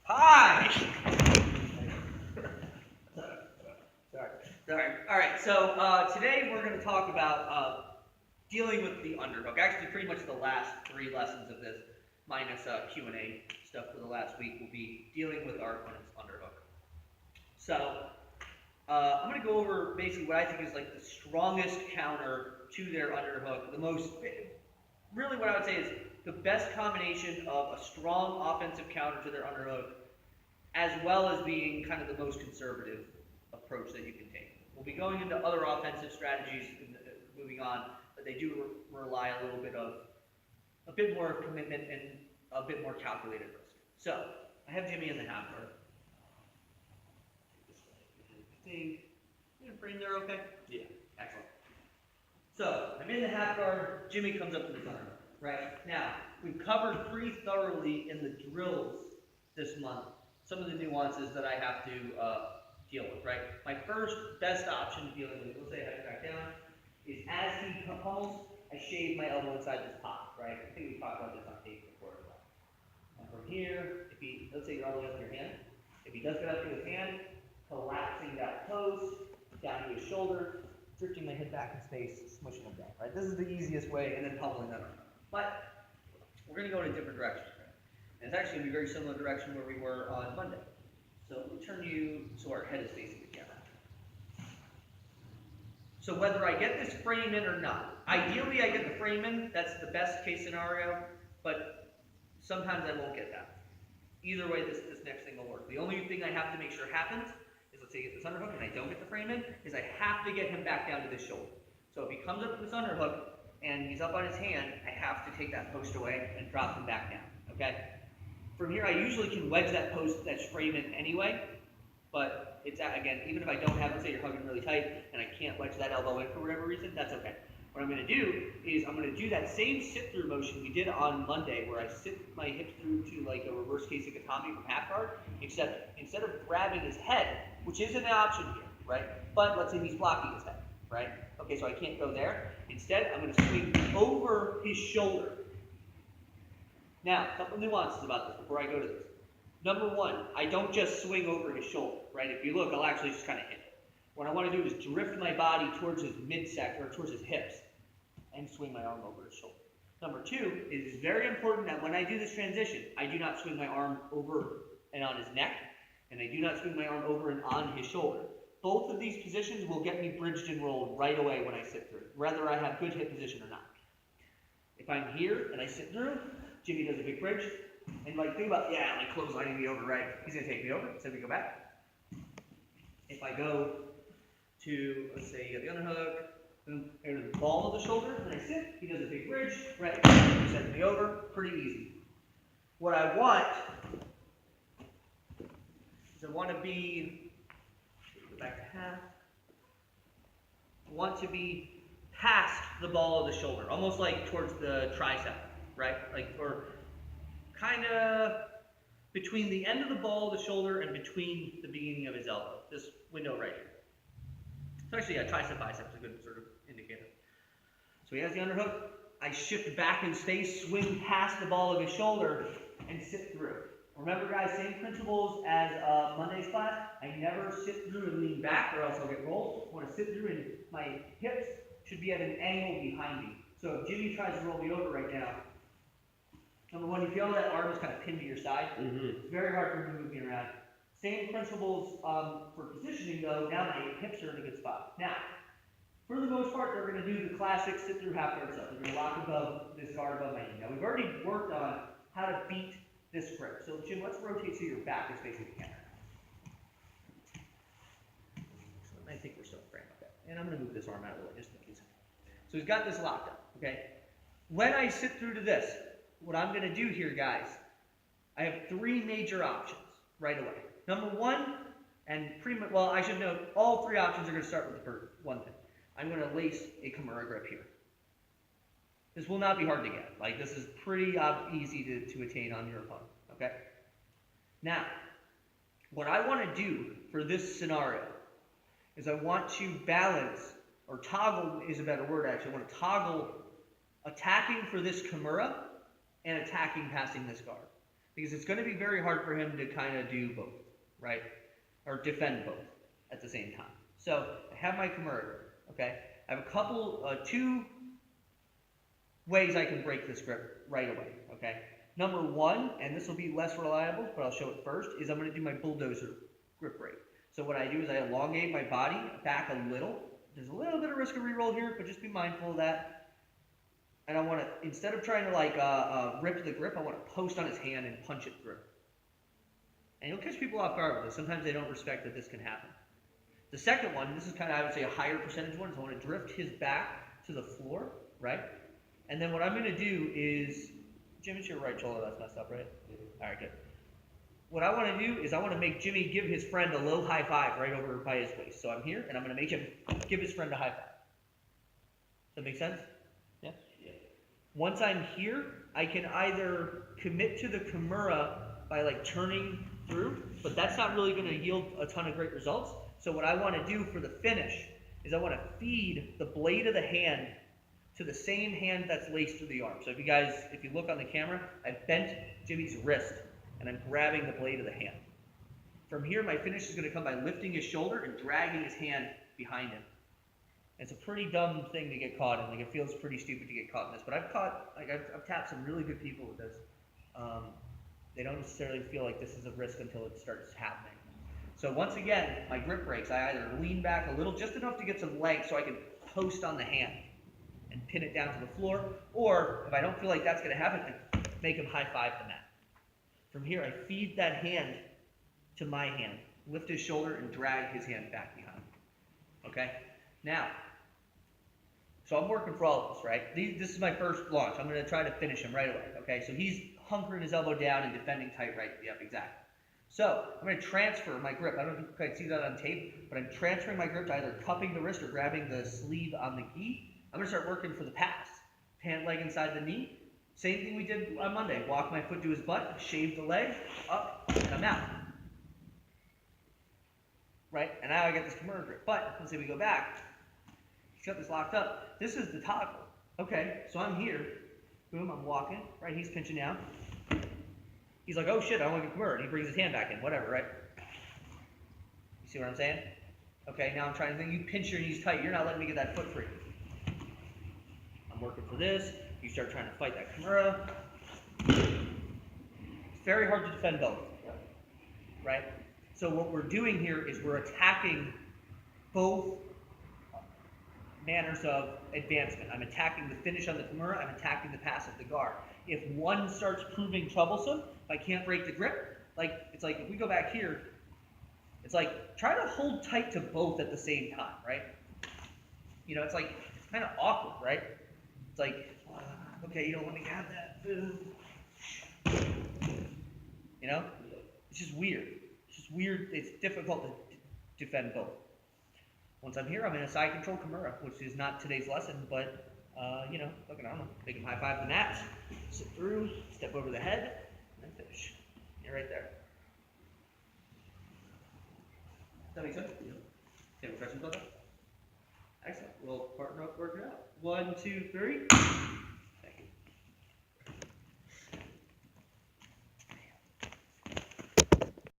Hi! Sorry. All right, so today we're going to talk about dealing with the underhook. Actually, pretty much the last 3 lessons of this, minus Q&A stuff for the last week, will be dealing with our opponent's underhook. So I'm going to go over basically what I think is like the strongest counter to their underhook. Really what I would say is the best combination of a strong offensive counter to their underhook, as well as being kind of the most conservative approach that you can take. We'll be going into other offensive strategies moving on, but they do rely a bit more of commitment and a bit more calculated risk. So I have Jimmy in the half guard. I think you can frame there okay? Yeah, excellent. So I'm in the half guard. Jimmy comes up to the center. Right now, we've covered pretty thoroughly in the drills this month some of the nuances that I have to deal with, right? My first best option dealing with, let's say I head back down, is as he pummels, I shave my elbow inside this pocket, right? I think we talked about this on tape before as well. And from here, let's say you're all the way up to your hand, if he does get up to his hand, collapsing that post, down to his shoulder, drifting my head back in space, smushing him down, right? This is the easiest way, and then pummeling that arm. But we're going to go in a different direction. And it's actually going to be a very similar direction where we were on Monday. So let me turn you so our head is facing the camera. So whether I get this frame in or not, ideally I get the frame in, that's the best case scenario, but sometimes I won't get that. Either way, this next thing will work. The only thing I have to make sure happens is, let's say I get this underhook and I don't get the frame in, is I have to get him back down to this shoulder. So if he comes up to this underhook and he's up on his hand, I have to take that post away and drop him back down, okay? From here, I usually can wedge that post, that frame in anyway, but it's, again, even if I don't have, let's say you're hugging really tight and I can't wedge that elbow in for whatever reason, that's okay. What I'm going to do is I'm going to do that same sit-through motion we did on Monday, where I sit my hips through to like a reverse Kasich-Atami from half guard, except instead of grabbing his head, which is an option here, right? But let's say he's blocking his head, right? Okay, so I can't go there. Instead, I'm going to swing over his shoulder. Now, a couple nuances about this before I go to this. Number one, I don't just swing over his shoulder, right? If you look, I'll actually just kind of hit it. What I want to do is drift my body towards his midsection, or towards his hips, and swing my arm over his shoulder. Number two, it is very important that when I do this transition, I do not swing my arm over and on his neck, and I do not swing my arm over and on his shoulder. Both of these positions will get me bridged and rolled right away when I sit through, whether I have good hip position or not. If I'm here and I sit through, Jimmy does a big bridge, and like think about, like clotheslining me over, right? He's gonna take me over, so we go back. If I go to, let's say you got the underhook, boom, and the ball of the shoulder, and I sit, he does a big bridge, right? He sends me over, pretty easy. What I want is I want to be, go back to half, I want to be past the ball of the shoulder, almost like towards the tricep, right? Like, or kind of between the end of the ball of the shoulder and between the beginning of his elbow, this window right here. So actually, tricep bicep is a good sort of indicator. So he has the underhook. I shift back in space, swing past the ball of his shoulder, and sit through. Remember, guys, same principles as Monday's class. I never sit through and lean back, or else I'll get rolled. I want to sit through, and my hips should be at an angle behind me. So if Jimmy tries to roll me over right now, number one, you feel that arm is kind of pinned to your side. It's very hard for him to move me around. Same principles for positioning, though. Now my hips are in a good spot. Now, for the most part, they're going to do the classic sit-through half-guard stuff. They're going to lock above this guard above my knee. Now, we've already worked on how to beat this grip. So, Jim, let's rotate so your back is facing the camera. Excellent. I think we're still framed like that. And I'm going to move this arm out of the way just in case. So he's got this locked up, okay? When I sit through to this, what I'm going to do here, guys, I have 3 major options right away. Number one, and I should note, all 3 options are going to start with the first one thing. I'm going to lace a Kimura grip here. This will not be hard to get. Like, this is pretty easy to attain on your opponent, okay? Now, what I want to do for this scenario is I want to balance, or toggle is a better word actually, I want to toggle attacking for this Kimura and attacking passing this guard. because it's going to be very hard for him to kind of do both, right? Or defend both at the same time. So I have my Kimura grip, okay? I have a couple, two ways I can break this grip right away, okay? Number one, and this will be less reliable, but I'll show it first, is I'm going to do my bulldozer grip break. So what I do is I elongate my body back a little. There's a little bit of risk of reroll here, but just be mindful of that. And I want to, instead of trying to like rip the grip, I want to post on his hand and punch it through. And you'll catch people off guard with this. Sometimes they don't respect that this can happen. The second one, this is kind of, I would say, a higher percentage one, is I want to drift his back to the floor, right? And then what I'm going to do is, Jim, it's your right shoulder that's messed up, right? All right, good. What I want to do is I want to make Jimmy give his friend a low high five right over by his waist. So I'm here, and I'm going to make him give his friend a high five. Does that make sense? Yeah? Yeah. Once I'm here, I can either commit to the Kimura by like turning through, but that's not really going to yield a ton of great results. So what I want to do for the finish is I want to feed the blade of the hand to the same hand that's laced through the arm. So if you look on the camera, I've bent Jimmy's wrist, and I'm grabbing the blade of the hand. From here, my finish is going to come by lifting his shoulder and dragging his hand behind him. It's a pretty dumb thing to get caught in. Like, it feels pretty stupid to get caught in this, but I've tapped some really good people with this. They don't necessarily feel like this is a risk until it starts happening. So once again, my grip breaks. I either lean back a little, just enough to get some length so I can post on the hand and pin it down to the floor, or if I don't feel like that's going to happen, I make him high five the mat. From here, I feed that hand to my hand, lift his shoulder, and drag his hand back behind. Okay? Now, so I'm working for all of this, right? This is my first launch. I'm going to try to finish him right away. Okay? So he's hunkering his elbow down and defending tight right. Yep, exactly. So I'm going to transfer my grip. I don't know if you can see that on tape, but I'm transferring my grip to either cupping the wrist or grabbing the sleeve on the gi. I'm going to start working for the pass. Pant leg inside the knee. Same thing we did on Monday. Walk my foot to his butt, shave the leg, up, and I'm out. Right? And now I get this Kimura grip. But let's say we go back. He's got this locked up. This is the toggle. Okay, so I'm here. Boom, I'm walking. Right? He's pinching down. He's like, oh shit, I want to get Kimura. And he brings his hand back in. Whatever, right? You see what I'm saying? Okay, now I'm trying to think. You pinch your knees tight. You're not letting me get that foot free. I'm working for this. You start trying to fight that Kimura. It's very hard to defend both, right? So what we're doing here is we're attacking both manners of advancement. I'm attacking the finish on the Kimura. I'm attacking the pass of the guard. If one starts proving troublesome, if I can't break the grip, it's like if we go back here, it's like try to hold tight to both at the same time, right? You know, it's kind of awkward, right? It's like, okay, you don't want to have that. You know? It's just weird. It's just weird. It's difficult to defend both. Once I'm here, I'm in a side control Kimura, which is not today's lesson, but, you know, look, I don't know. Make him high five the mat, sit through, step over the head, and then finish. You're right there. Does that make sense? Yeah. Any questions about that? Excellent. We'll partner up, work it out. 1, 2, 3.